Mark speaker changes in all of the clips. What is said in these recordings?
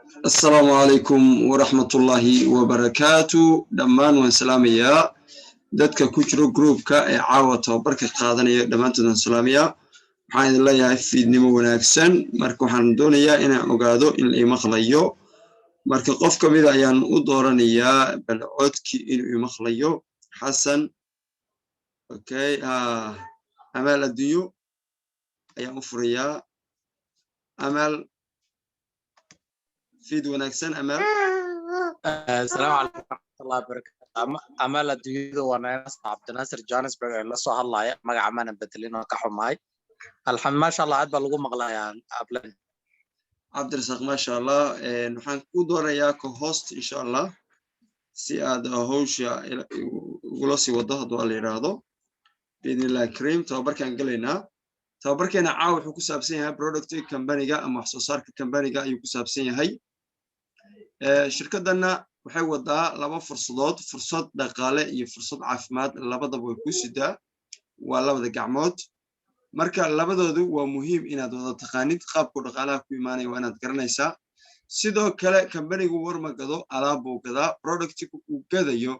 Speaker 1: السلام عليكم ورحمة الله وبركاته دمان وسلامية dadka ku jiro groupka ee caawa tababarka qaadanaya dhamaantood salaamiya waxaan idin leeyahay fiidnimo wanaagsan marka waxaan doonayaa inaan ogaado in la maqlayo marka qof kamid ah ayaan u dooranayaa balcodkii inuu maqlayo xasan okay amal adduunyo ayaan u furayaa amal fiid wanaagsan amal
Speaker 2: السلام عليكم ورحمة الله وبركاته أمال الديودو وأنا عبد الناصر جانسبرغ اللي صح الله مقع عمان بدلين وكحماي الحمد ما شاء الله عاد بلغو مغلايا أبلن
Speaker 1: عبد الرزاق ما شاء الله نحن كودوريا كهوست إن شاء الله سي هذا هوش ولاسي وضح دوال يرادو بإذن الله كريم توبرك أنقلنا توبرك أنا عاوح وكسابسين هاي برودكت كمبانيجا أما حصصار كمبانيجا يكسابسين هاي shirkadana waxay wadaa laba fursadood fursad dhaqaale iyo fursad caafimaad labadaba way ku sidaa waa labada gacmood marka labadoodu waa muhiim inaad wada taqaanid qaabku dhaqaalaha ku iimaanaya waa inaad garanaysaa sidoo kale company-gu warma gado alaab uu gadaa product-ku uu gadayo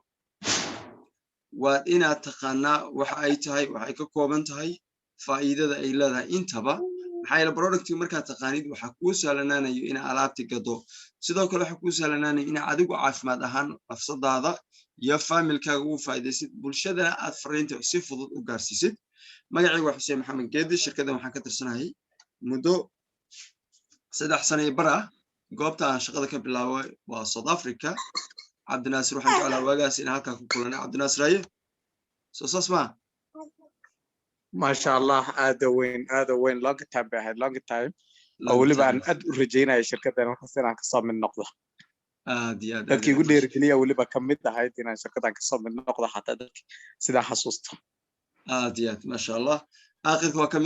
Speaker 1: waa inaad taqaanaa waxa ay tahay waxay ka kooban tahay faa'iidada ay leedahay intaba maxay la product marka taqaanid waxa ku sahlanaanayo in alaabti gado sidoo kale waxa ku sahlanaanayo in adigu caafimaad ahaan nafsadaada iyo familkaaga u faa'iideysid bulshadana aad fariinta si fudud u gaarsiisid magacaygu waa Xuseen Maxamed Geedi shirkadda waxaan ka tirsanahay muddo 3 sano iyo bar ah goobta aan shaqada ka bilaabay waa South Africa Cabdinaasir waxaan jeclaa waagaas in halka ku kulanay Cabdinaasir aye soo sasma
Speaker 2: ما شاء الله هذا وين long time أولي بقى أد رجينا الشركة ده نحسن عن كسب من النقطة
Speaker 1: دي
Speaker 2: لكن يقول لي رجليه أولي بقى كميت هاي دينا الشركة عن كسب من النقطة حتى ده سيدا حسوسته
Speaker 1: ديات ما شاء الله آخر كوا كم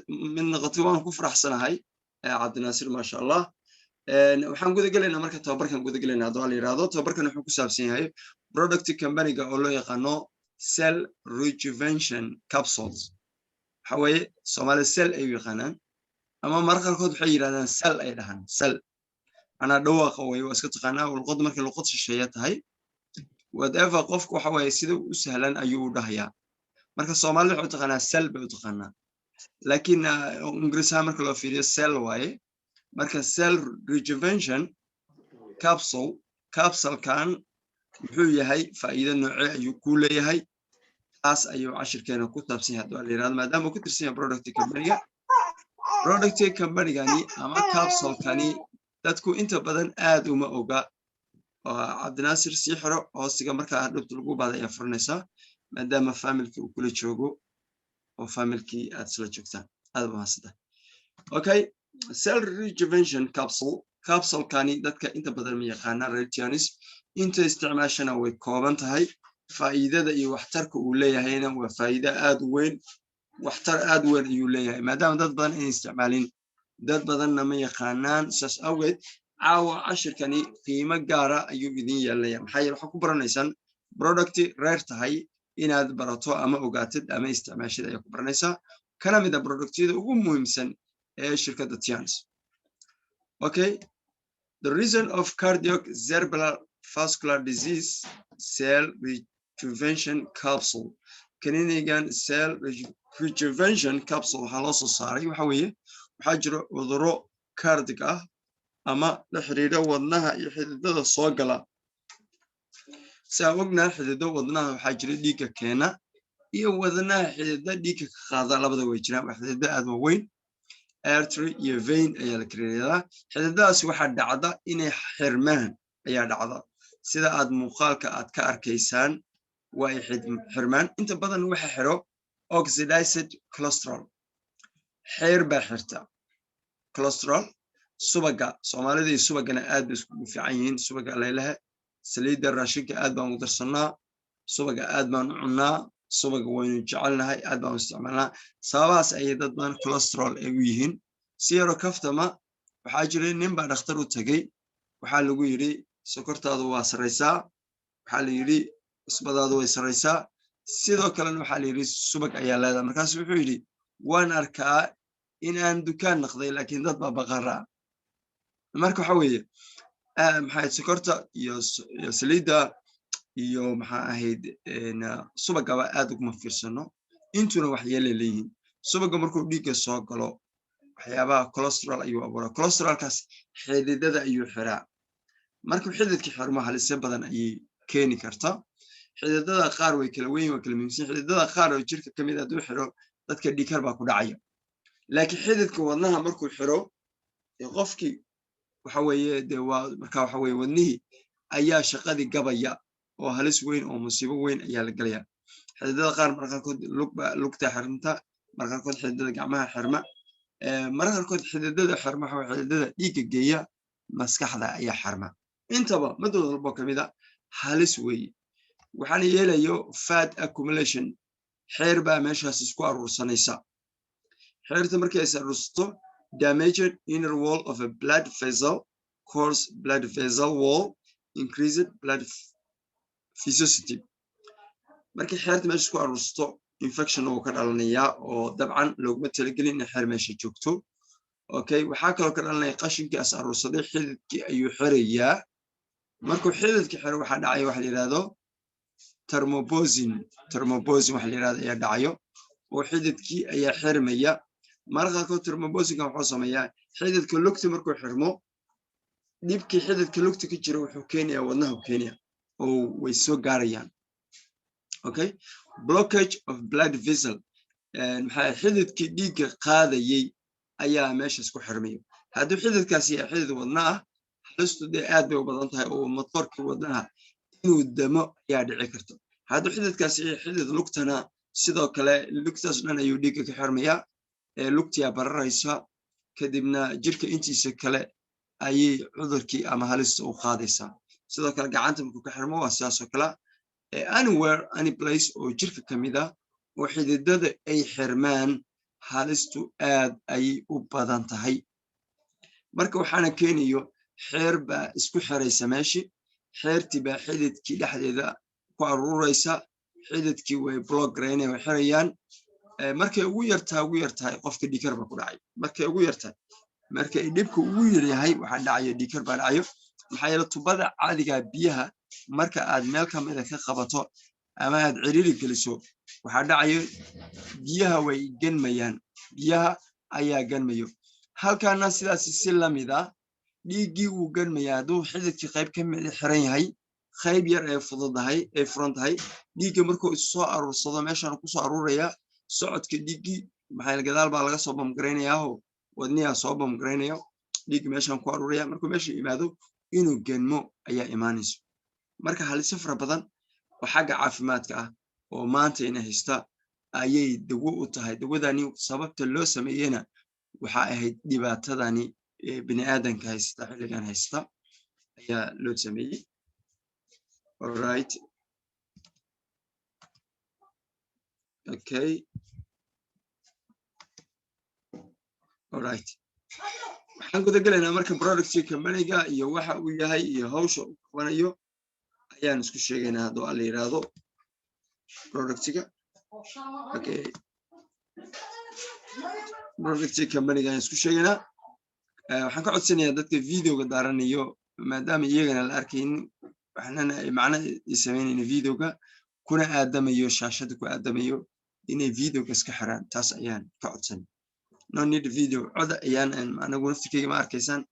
Speaker 1: من نقطة وان كفر أحسن هاي عبد الناصر ما شاء الله وحنقول قلنا مركز توبرك نقول قلنا هذول يرادو توبرك نحن كسابسين هاي product company قالوا يقانو cell rejuvenation capsules حوي سومالي cell أيوة خانان أما مركز الخد حي هذا cell أي لهن cell أنا دوا قوي واسكت قناة والقد مركز القد الشيء هاي whatever قفك وحوي سيدو سهلا أيوة دهيا مركز الصومالي حوت قناة cell بيوتقنا لكن إنجليزها مركز لو في cell واي مركز cell rejuvenation capsule كان يحوي هاي فإذا نوعي يكون لي هاي أس أيوة 10 كانوا كتاب سيها دوالي هذا ما دام كنت رسينا product company يعني أما capsule كاني تدكو أنت بدن آد وما أوجا عبد الناصر سيحرق أو سيجا مركا هربت لقو بعد يفرنسا ما دام فاميلك وكل شوجو أو فاميلك أتصل جوكتان هذا ما هسده أوكي cell rejuvenation capsule كاني دتك أنت بدل من يقانا ريتيانس أنت استعماشنا وكوبنت هاي فائدة iyo waxtarka uu leeyahayna waa faa'iido aad weyn waxtar aad weyn ayuu leeyahay maadaama dad badan ay isticmaalin dad badanna ma yaqaanaan saas awgeed caawa cashirkani qiimo gaar ah ayuu idin yeelaya maxay waxa ku baranaysaan product rare tahay inaad barato ama ogaatid ama isticmaashid ay ku baranaysaa kana mid ah productyada ugu muhiimsan ee shirkadda Tians okay the reason of cardiac cerebral vascular disease cell rejuvenation capsule Canadian cell rejuvenation capsule waxaa loo soo saaray waxa weeye waxaa jira cudurro cardiac ah ama la xiriira wadnaha iyo xididada soo gala sababna xididada wadnaha waxaa jira dhiigga keena iyo wadnaha xididada dhiigga ka qaada labada way jiraan xididada aad u weyn artery iyo vein ayaa la kiriyaa xididadaas waxaa dhacda inay xirmaan ayaa dhacda sida aad muuqaalka aad ka arkaysaan way xirmaan inta badan waxa xiro oxidized cholesterol xeer baa xirta cholesterol subaga Soomaalida iyo subagana aad isku fiican yihiin subaga leelaha saliidda raashinka aad baan u darsanaa subaga aad baan u cunaa subaga waynu jecelnahay aad baan u isticmaalnaa sababaas ay dad badan cholesterol ay u yihiin siyaro kaftama waxaa jiray nin baa dhakhtar u tagay waxaa lagu yiri sokortaadu waa sareysaa waxaa la yiri isbadaadu way sareysaa sidoo kale waxaa la yiri subag ayaa leedahay markaas wuxuu yiri waan arkaa in aan dukaan naqday laakiin dad baa baqara marka waxa weeye maxay sokorta iyo saliidda iyo maxaa ahayd subagaba aad uguma fiirsano intuna wax yeelay leeyihiin subaga markuu dhiigga soo galo waxyaabaha cholesterol ayuu abuuraa cholesterolkaas xididada ayuu xiraa markuu xididka xirmo halise badan ayay keeni kartaa xididada qaar way kala weyn way kala muhiimsan xididada qaar oo jirka ka mid ah hadduu xiro dadka dhiikar baa ku dhacaya laakiin xididka wadnaha markuu xiro qofkii waxa weeye dee waa markaa waxa weeye wadnihii ayaa shaqadii gabaya oo halis weyn oo musiibo weyn ayaa la gelaya xididada qaar marka qaarkood lugta xirmta marka qaarkood xididada gacmaha xirma marka qaarkood xididada xirma waxa xididada dhiigga geeya maskaxda ayaa xirma intaba mid walba kamid ah halis weeye waxaan yeelayo fat accumulation xeer baa meeshaas isku aruursanaysa xeerta markay is aruursato damaged inner wall of a blood vessel cause blood vessel wall increased blood viscosity markay xeerta meesha isku aruursato infection uu ka dhalanayaa oo dabcan looguma talagelin in xeer meesha joogto okay waxaa kaloo ka dhalanaya qashinkii as aruursaday xididkii ayuu xirayaa markuu xididka xiro waxaa dhacaya waxa la yidhaahdo thermobosin waxa la yidhahdo ayaa dhacayo oo xididkii ayaa xirmaya marka qaarkood thermobosinka wuxuu sameeyaa xididka lugta markuu xirmo dhibkii xididka lugta ka jira wuxuu keenayaa wadnaha keenaya oo way soo gaarayaan okay blockage of blood vessel maxaa xididkii dhiigga qaadayay ayaa meesha isku xirmaya haddii xididkaasi yahay xidid wadna ah halistu dee aad bay u badan tahay oo matoorkii wadnaha inuu damo ayaa dhici karta haddii xididkaasi yahay xidid lugtana sidoo kale lugtaas dhan ayuu dhiigga ka xirmayaa lugtiyaa bararaysa kadibna jirka intiisa kale ayay cudurkii ama halista u qaadaysaa sidoo kale gacanta markuu ka xirmo waa sidaasoo kale anywhere any place oo jirka ka mid ah oo xididada ay xirmaan halistu aad ayay u badan tahay marka waxaana keenayo xeer baa isku xiraysa meeshii xeertii baa xididkii dhexdeeda ku aruuraysa xididkii way blockgraynay way xirayaan markay ugu yartahay qofka dhiikar baa ku dhacay markay ugu yartahay markay dhibka ugu yaryahay waxaa dhacayo dhiikar baa dhacayo maxaa yeele tubada caadiga biyaha marka aad meel ka mid ah ka qabato ama aad ciriiri geliso waxaa dhacayo biyaha way ganmayaan biyaha ayaa ganmayo halkaana sidaas si la mid ah dhiiggii wuu ganmayaa hadduu xididkii qayb ka mid xiran yahay qayb yar ee fududahay ee furan tahay dhiigga markuu isu soo aruursado meeshaan ku soo aruuraya socodka dhiiggii maxaa gadaal baa laga soo bamgaraynayaa oo wadniyaa soo bamgaraynayo dhiigga meeshaan ku aruuraya markuu meesha yimaado inuu ganmo ayaa imaanayso marka halisa fara badan oo xagga caafimaadka ah oo maanta ina haysta ayay dawo u tahay dawadani sababta loo sameeyena waxa ahayd dhibaatadani bini aadanka haysta xilligan haysta ayaa loo sameeyey alright okay alright waxaan guda gelaynaa marka productii companyga iyo waxa uu yahay iyo hawsha uu qabanayo ayaan isku sheegaynaa hadduu alla yidhaahdo productiga okay productii companyga ayaan isku sheegaynaa waxaan ka codsanayaa dadka videoga daaranayo maadaama iyagana la arkaynin waxnana ay macno i samaynayna videoga kuna aadamayo shaashada ku aadamayo inay videoga iska xiraan taas ayaan ka codsanay no need video coda ayaan anagu naftirkeyga ma arkaysaan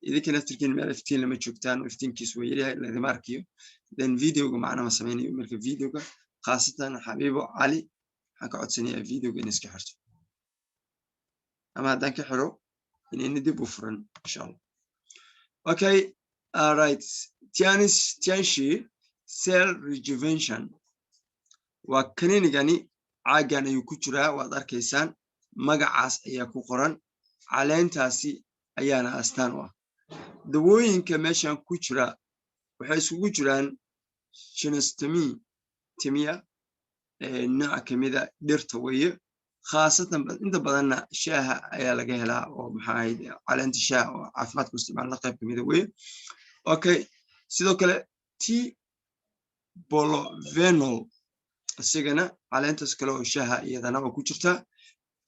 Speaker 1: idinka naftirkiin meel iftiin lama joogtaan iftiinkiisu waa yaryahay lagama arkayo then videoga macno ma samaynayo marka videoga khaasatan xabiibo cali waxaan ka codsanayaa videoga in iska xirto ama haddaan ka xiro inayna dib u furan insha allah okay alright tianshi cell rejuvenation waa kaniinigani caagan ayuu ku jiraa waad arkaysaan magacaas ayaa ku qoran caleentaasi ayaana astaan u ah dawooyinka meeshan ku jira waxay isugu jiraan timia nooc ka mida dhirta weeye khaasatan inta badanna shaaha ayaa laga helaa oo maxaa ahayd caleenta shaaha oo caafimaadku isticmaalna qayb ka mida weeye okay sidoo kale bolovenol isigana caleentas kale oo shaaha iyadana oo ku jirta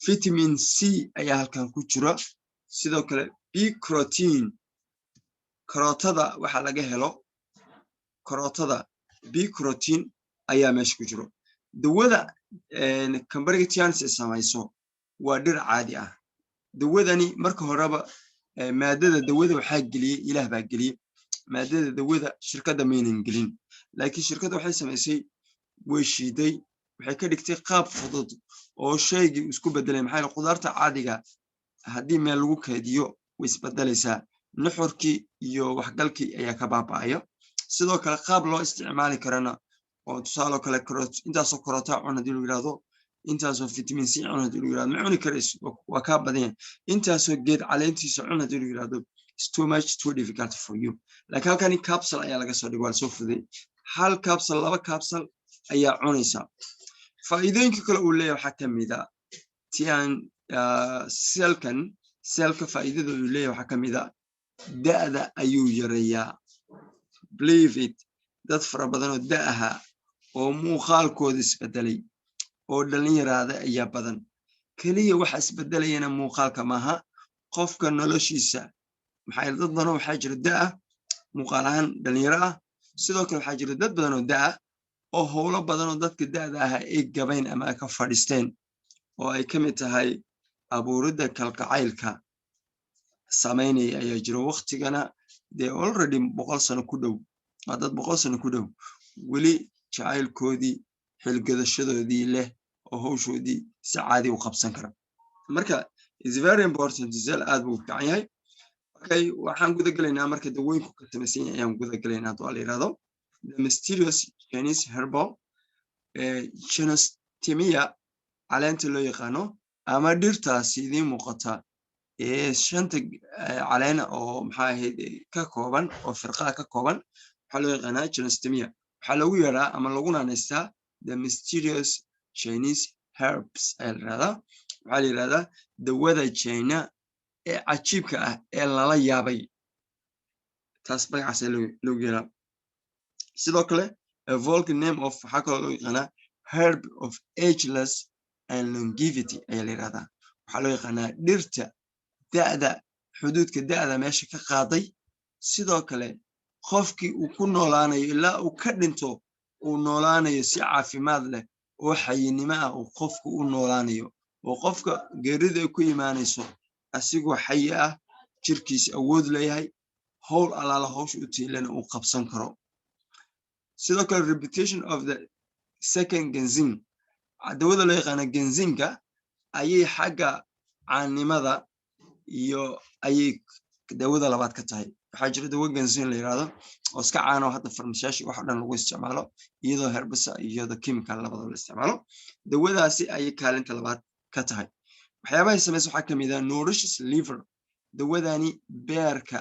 Speaker 1: vitamin C ayaa halkan ku jira sidoo kale B protein karootada waxa laga helo karootada bicrotin ayaa meesha ku jiro dawada kambariga Tianis ay samayso waa dhir caadi ah dawadani marka horeba maadada dawada waxaa geliyay ilaah baa geliyay maadada dawada shirkadda maynan gelin laakiin shirkadda waxay samaysay way shiiday waxay ka dhigtay qaab fudud oo shaygii isku bedelay maxay qudaarta caadiga haddii meel lagu kaydiyo way isbedelaysaa nuxurkii iyo waxgalkii ayaa ka baaba'aya sidoo kale qaab loo isticmaali karana oo tusaale kale intaasoo karoota cun haddii lagu yiraahdo intaasoo vitamin C cun haddii lagu yiraahdo ma cuni karayso waa kaa badan yahay intaasoo geed caleentiisa cun haddii lagu yiraahdo it's too much too difficult for you laakiin halkani capsule ayaa laga soo dhigay waa soo fuday hal capsule laba capsule ayaa cunaysa faa'iidooyinka kale uu leeyahay waxaa ka mid ah tian selka faa'iidada uu leeyahay waxaa ka mid ah da'da ayuu yareeyaa believe it dad fara badan oo da'aha oo muuqaalkooda isbedelay oo dhalinyarada ayaa badan kaliya waxa isbedelayana muuqaalka maaha qofka noloshiisa maxay dad badan waxaa jira da'a muuqaal ahaan dhalinyaro ah sidoo kale waxaa jira dad badan oo da'a oo howlo badan oo dadka da'da ah ay gabayn ama ka fadhiisteen oo ay ka mid tahay abuuridda kalgacaylka samaynaya ayaa jira waqtigana dee already 100 sano ku dhow waa dad 100 sano ku dhow weli jacaylkoodii xilgadashadoodii leh oo hawshoodii si caadi u qabsan kara marka is very important zel aad buu fiican yahay okay waxaan guda galaynaa marka dawooyinku ka samaysan yahay ayaan guda galaynaa oo la yiraahdo the mysterious Chinese herbal Genastemia caleenta loo yaqaano ama dhirtaasi idin muuqata shanta caleena oo maxaa ahayd ka kooban oo firqaha ka kooban waxaa loo yaqaanaa Genastemia waxaa lagu yaraa ama lagu naanaystaa the mysterious Chinese herbs waxaa la yiraahdaa dawada China ee cajiibka ah ee lala yaabay taas magacaas loo yeeraa sidoo kale a vulgar name of waxaa kaloo loo yaqaanaa herb of ageless and longevity ayaa la yiraahdaa waxaa loo yaqaanaa dhirta da'da xuduudka da'da meesha ka qaaday sidoo kale qofkii uu ku noolaanayo ilaa uu ka dhinto uu noolaanayo si caafimaad leh oo xayinimo ah uu qofku u noolaanayo oo qofka geerida ku imaanayso asigoo xayi ah jirkiisa awood leeyahay howl alaala hawsha u tiilana uu qabsan karo sidoo kale reputation of the second ginseng dawada loo yaqaano ginsenga ayay xagga caanimada iyo ayay dawada labaad ka tahay waxaa jira dawo ginseng la yiraahdo oo iska caan oo hadda farmashiyaasha wax dhan lagu isticmaalo iyadoo herbicide iyo chemical labadaba la isticmaalo dawadaasi ayay kaalinta labaad ka tahay waxyaabaha ay samayso waxaa ka mid ah nourishes liver dawadani beerka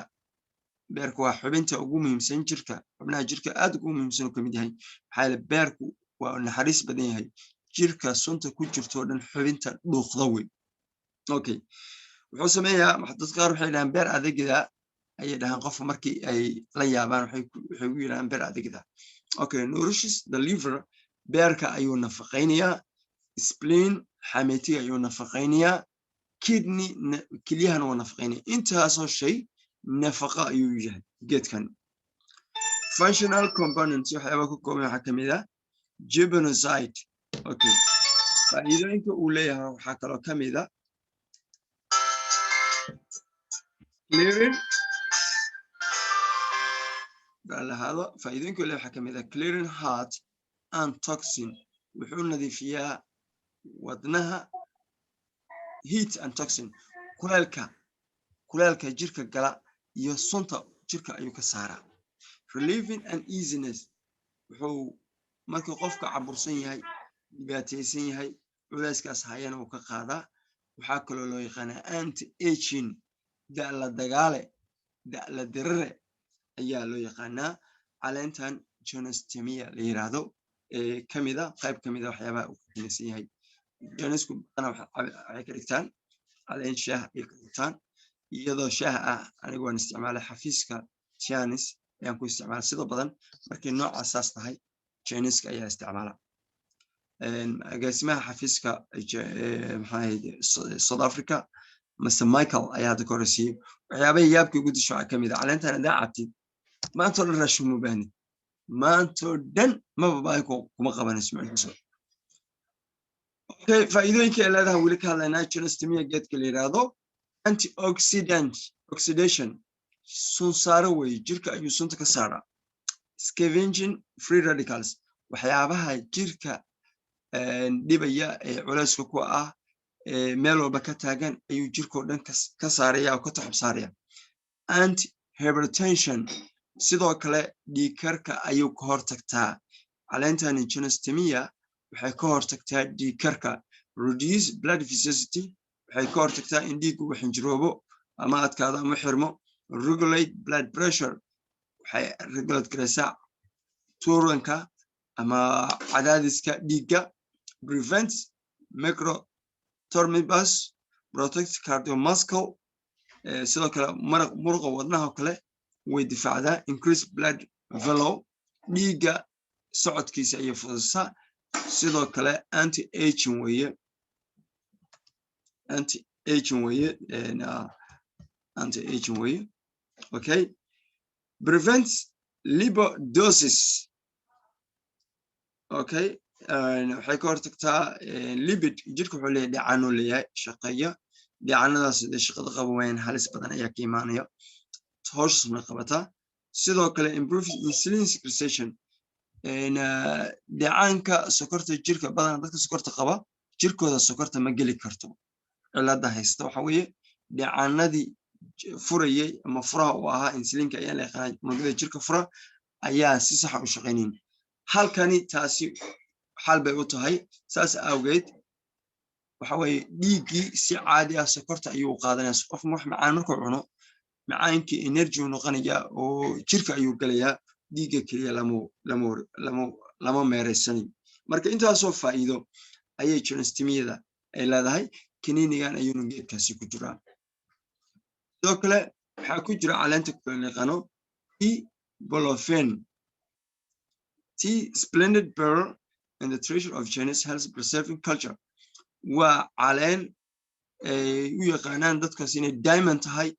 Speaker 1: waa xubinta ugu muhiimsan jirka xubnaha jirka aad ugu muhiimsan oo ka mid yahay maxaa yeelay beerku waa naxariis badan yahay jirka sunta ku jirto dhan xubinta dhuuqda wey okay wuxuu sameeyaa dadka qaar waxay dhahaan beer adeegida ayay dhahaan qof markii ay la yaabaan waxay ugu yiraahdaan beer adeegida okay nourishes the liver beerka ayuu nafaqaynayaa spleen xameetiga ayuu nafaqaynayaa kidney kiliyahana waa nafaqaynaya intaasoo shay nafaqa ayuu yahay geedkan functional components waxyaaba ka kooban waxaa ka mid ah gibbonazide okay faa'iidooyinka uu leeyahay waxaa kaloo ka mid ah clearing faa'iidooyinka uu leeyahay waxaa ka mid ah clearing heart and toxin wuxuu nadiifiyaa wadnaha heat and toxin kuleelka jirka gala iyo sunta jirka ayuu ka saaraa relieving uneasiness wuxuu markii qofka cabursan yahay dhibaataysan yahay culayskaas hayana uu ka qaadaa waxaa kaloo loo yaqaanaa anti aging da'la dagaale da'la dirire ayaa loo yaqaanaa caleentan Genastemia la yiraahdo kamida qayb kamida waxyaabaha uu ka tirsan yahay Genesku waxay ka dhigtaan caleen shaah ay ka dhigtaan iyadoo shaah ah anigu waan isticmaalay xafiiska Tianis ayaan ku isticmaalay sidoo badan markii noocaas tahay Geneska ayaa isticmaala agaasimaha xafiiska maxaa South Africa mase Michael ayaa hadda ka horreysiyey waxyaabaha yaabkii ugu disho waxaa ka mid ah caleentan hadaa cabtid maantoo dhan raashin uma baahnid maantoo dhan maba baahi kuma qabanayso macnihiisu okay faa'iidooyinka ay leedahay weli ka hadlaynaa genostemia geedka la yidhaahdo antioxidant oxidation sun saaro weeye jirka ayuu sunta ka saaraa scavenging free radicals waxyaabaha jirka dhibaya ee culayska ku ah meel walba ka taagan ayuu jirkoo dhan ka saaraya oo ka taxab saaraya anti hypertension sidoo kale dhiigkarka ayuu ka hortagtaa caleentani genostemia waxay ka hortagtaa dhiigkarka reduce blood viscosity waxay ka hortagtaa in dhiiggu uu xinjiroobo ama adkaado ama xirmo regulate blood pressure waxay regulate garaysaa tuuranka ama cadaadiska dhiigga prevents microthormibus protect cardiomuscle sidoo kale muruqa wadnaha kale way difaacdaa increase blood flow dhiigga socodkiisa ayay fududisaa sidoo kale anti-aging weeye okay prevents lipidosis okay waxay ka hortagtaa lipid jirka wuxuu leeyahay dhacaan uu leeyahay shaqeeya dhacanadaas sidee shaqada qaba wayaan halis badan ayaa ka imaanaya hawshaasna qabataa sidoo kale improve insulin secretion dhacaanka sokorta jirka badan dadka sokorta qaba jirkooda sokorta ma geli karto cilada haysta waxa weeye dhacaanadii furayay ama furaha u ahaa insulinka ayaa la yaqaan unugyada jirka fura ayaa si sax u shaqeynaynin halkani taasi xal bay u tahay saas awgeed waxa weeye dhiiggii si caadi ah sokorta ayuu qaadanaya qof wax macaan markuu cuno macaankii energy uu noqonaya oo jirka ayuu galayaa dhiigga kaliya lama meeraysanin marka intaasoo faa'iido ayay genostemiyada ay leedahay kiniinigan ayuuna geedkaasi ku jiraa sidoo kale waxaa ku jira caleenta kale yaqaano tea splendid pearl and the treasure of Chinese health preserving culture waa caleen ay u yaqaanaan dadkaas inay diamond tahay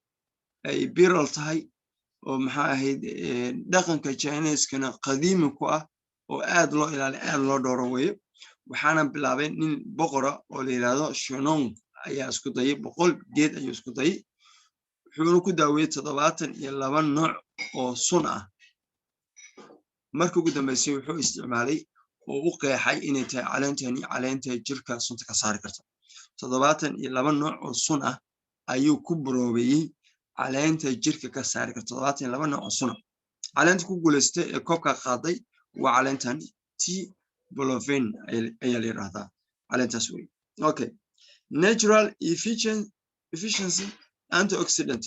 Speaker 1: ay beryl tahay oo maxaa ahayd dhaqanka Chinese-kana qadiimi ku ah oo aad loo ilaaliyo aad loo dhowro weeye waxaana bilaabay nin boqora oo la yiraahdo Shennong ayaa isku dayay 100 geed ayuu isku dayay wuxuuna ku daaweeyay 72 nooc oo sun ah markii ugu dambeysay wuxuu isticmaalay oo u qeexay inay tahay caleentani caleenta jirka sunta ka saari karto 72 nooc oo sun ah ayuu ku baroobayay caleenta jirka ka saari karto 72 nooc oo sun caleenta ku guuleystay ee koobka qaaday waa caleentan tea bolofen ayaa la yiraahdaa caleentaas wey okay natural efficiency antioxidant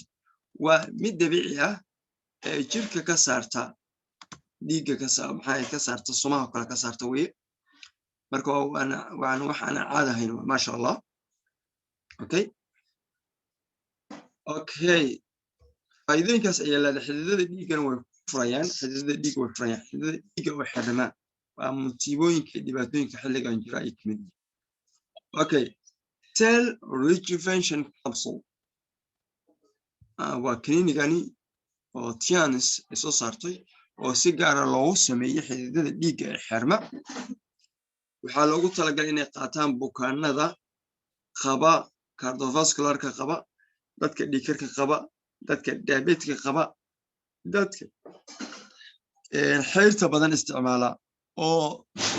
Speaker 1: waa mid dabiici ah ee jirka ka saarta dhiigga ka saarta sumaha kale ka saarta weeye marka waana wax aan caadi ahayn maasha allah okay faa'iidooyinkaas ayaa leedahay xididada dhiiggana way furayaan xididada dhiigga way xirmaan waa musiibooyinka dhibaatooyinka xilligan jira ay kamid yihiin okay cell rejuvenation capsule waa kiniinigani oo Tianis ay soo saartay oo si gaar ah loogu sameeyay xididada dhiigga ee xirma waxaa loogu talagalay inay qaataan bukaanada qaba cardiovascularka qaba dadka dhiigkarka qaba dadka diabetika qaba dadka xeerta badan isticmaala oo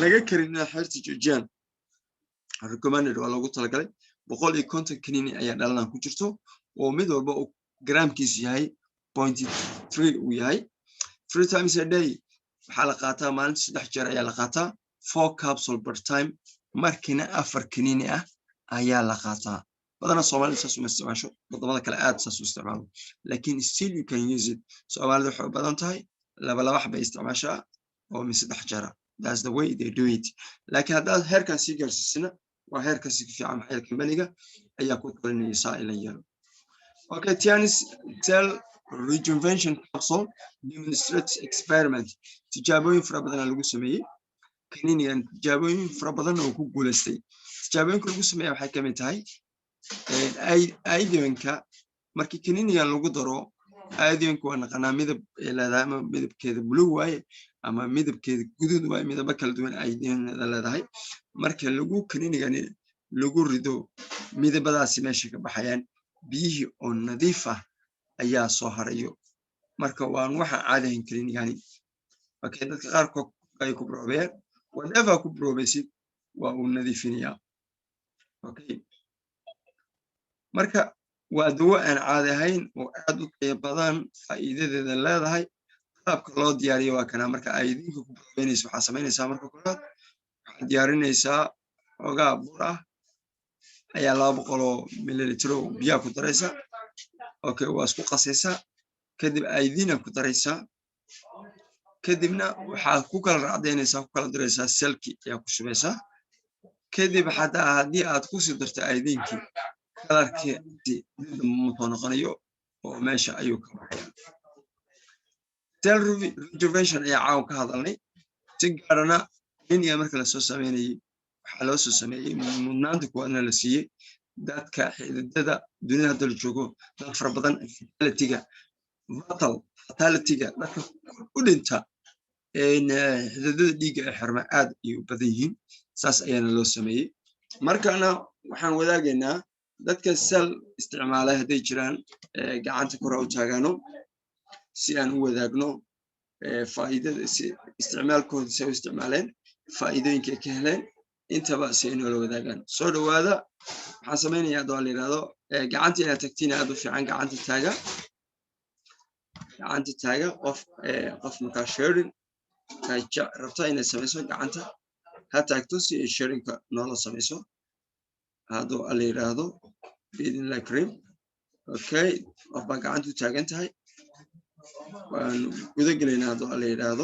Speaker 1: laga karin inay xeerta joojiyaan recommended waa loogu talagalay 150 kiniini ayaa dhalanan ku jirto oo mid walba uu gramkiisu yahay 0.3 uu yahay 3 times a day waxaa la qaataa maalintii 3 jeer ayaa la qaataa 4 capsule per time markina 4 kiniini ah ayaa la qaataa badana Soomaalidu saas uma isticmaasho wadamada kale aad saas u isticmaalo laakiin still you can use it Soomaalidu waxay badan tahay laba wax bay isticmaashaa oo mis 3 jeer that's the way they do it laakiin hadda heerkan si gaarsiisna waa heerka si fiican maxay kambaniga ayaa ku talinaysaa ila yaro okay Tianis cell rejuvenation capsule demonstrates experiment tijaabooyin fara badan lagu sameeyay kiniinigan tijaabooyin fara badan oo ku guuleystay tijaabooyinka lagu sameeyay waxay kamid tahay iodine-ka markii kaniinigan lagu daro iodine-ka waa naqanaa midab ay leedahay ama midabkeeda blue waaye ama midabkeeda guduud waaye midabo kala duwan iodine-da leedahay marka kaniinigani lagu rido midabadaasi meesha ka baxayaan biyihii oo nadiif ah ayaa soo harayo marka waan waxaan caadi ahayn kaniinigani okay dadka qaarkood ay ku broobeen whatever ku broobaysid waa uu nadiifinayaa okay marka waa dawo aan caadi ahayn oo aad u qiimo badan faa'iidadeeda leedahay qaabka loo diyaariyo waa kana marka iodine-ka ku broobeynayso waxaa samaynaysaa marka koowaad waxaad diyaarinaysaa xoogaa bur ah ayaa 200 mililitr oo biyaha ku daraysaa okay waa isku qasaysaa kadib iodine ku daraysaa kadibna waxaad ku kala raacdaynaysaa ku kala diraysaa selki ayaa ku shubaysaa kadib xataa haddii aad ku sii darto iodine-kii kalarkii muxuu noqonayo oo meesha ayuu ka baxaya cell rejuvenation ayaa caawa ka hadalnay si gaarana kaniiniga marka lasoo sameynayay waxaa loo soo sameeyey mudnaanta kuwaadna la siiyey dadka xididada dunida hadda la joogo dad fara badan fatality-ga dadka u dhinta xididada dhiigga ee xirma aad ayay u badan yihiin saas ayaana loo sameeyey markana waxaan wadaagaynaa dadka sel isticmaalay hadday jiraan gacanta kore u taagaano si aan u wadaagno faa'iidada isticmaalkooda si ay u isticmaaleen faa'iidooyinka ay ka heleen intaba si ay noola wadaagaan soo dhawaada waxaan samaynayaa haddoo la yidhaahdo gacanta inaad tagtiin aad u fiican gacanta taaga qof markaa sharing rabta inay samayso gacanta ha taagto si ay sharingka noola samayso haddoo la yidhaahdo biidnillahi kariim okay qof baa gacanta u taagan tahay waan guda gelaynaa haddoo la yidhaahdo